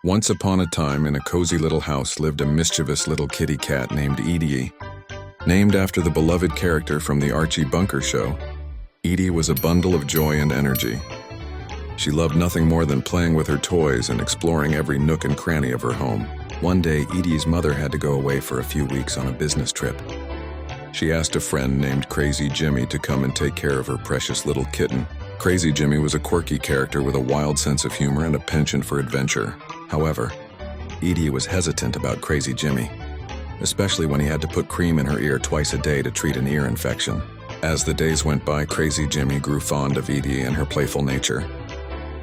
Once upon a time, in a cozy little house lived a mischievous little kitty cat named Edie. Named after the beloved character from the Archie Bunker show, Edie was a bundle of joy and energy. She loved nothing more than playing with her toys and exploring every nook and cranny of her home. One day, Edie's mother had to go away for a few weeks on a business trip. She asked a friend named Crazy Jimmy to come and take care of her precious little kitten. Crazy Jimmy was a quirky character with a wild sense of humor and a penchant for adventure. However, Edie was hesitant about Crazy Jimmy, especially when he had to put cream in her ear twice a day to treat an ear infection. As the days went by, Crazy Jimmy grew fond of Edie and her playful nature.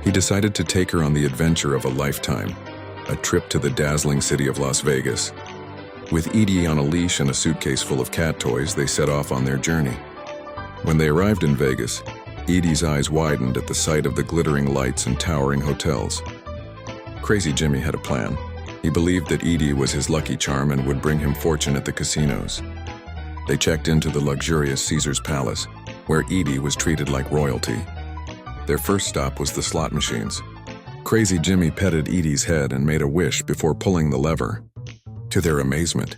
He decided to take her on the adventure of a lifetime, a trip to the dazzling city of Las Vegas. With Edie on a leash and a suitcase full of cat toys, they set off on their journey. When they arrived in Vegas, Edie's eyes widened at the sight of the glittering lights and towering hotels. Crazy Jimmy had a plan. He believed that Edie was his lucky charm and would bring him fortune at the casinos. They checked into the luxurious Caesar's Palace, where Edie was treated like royalty. Their first stop was the slot machines. Crazy Jimmy petted Edie's head and made a wish before pulling the lever. To their amazement,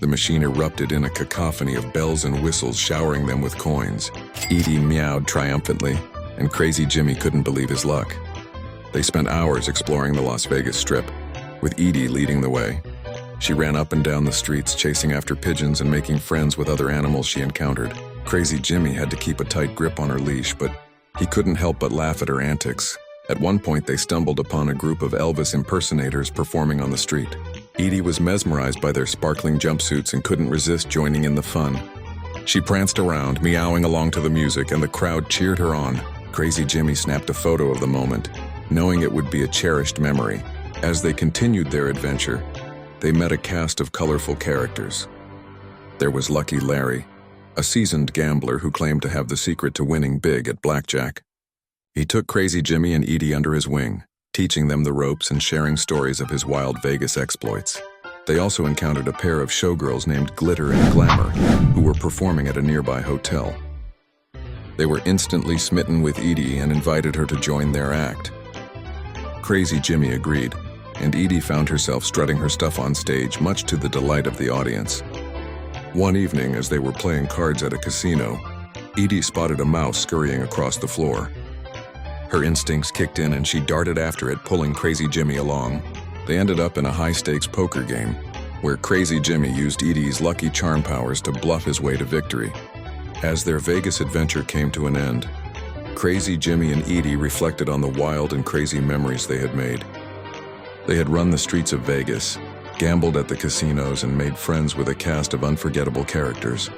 the machine erupted in a cacophony of bells and whistles, showering them with coins. Edie meowed triumphantly, and Crazy Jimmy couldn't believe his luck. They spent hours exploring the Las Vegas Strip, with Edie leading the way. She ran up and down the streets, chasing after pigeons and making friends with other animals she encountered. Crazy Jimmy had to keep a tight grip on her leash, but he couldn't help but laugh at her antics. At one point, they stumbled upon a group of Elvis impersonators performing on the street. Edie was mesmerized by their sparkling jumpsuits and couldn't resist joining in the fun. She pranced around, meowing along to the music, and the crowd cheered her on. Crazy Jimmy snapped a photo of the moment, knowing it would be a cherished memory. As they continued their adventure, they met a cast of colorful characters. There was Lucky Larry, a seasoned gambler who claimed to have the secret to winning big at blackjack. He took Crazy Jimmy and Edie under his wing, teaching them the ropes and sharing stories of his wild Vegas exploits. They also encountered a pair of showgirls named Glitter and Glamour, who were performing at a nearby hotel. They were instantly smitten with Edie and invited her to join their act. Crazy Jimmy agreed, and Edie found herself strutting her stuff on stage, much to the delight of the audience. One evening, as they were playing cards at a casino, Edie spotted a mouse scurrying across the floor. Her instincts kicked in and she darted after it, pulling Crazy Jimmy along. They ended up in a high-stakes poker game, where Crazy Jimmy used Edie's lucky charm powers to bluff his way to victory. As their Vegas adventure came to an end, Crazy Jimmy and Edie reflected on the wild and crazy memories they had made. They had run the streets of Vegas, gambled at the casinos, and made friends with a cast of unforgettable characters.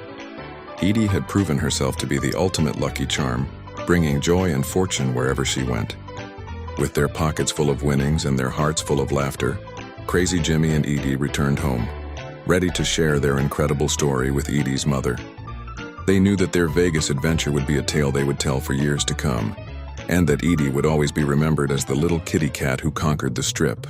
Edie had proven herself to be the ultimate lucky charm, bringing joy and fortune wherever she went. With their pockets full of winnings and their hearts full of laughter, Crazy Jimmy and Edie returned home, ready to share their incredible story with Edie's mother. They knew that their Vegas adventure would be a tale they would tell for years to come, and that Edie would always be remembered as the little kitty cat who conquered the Strip.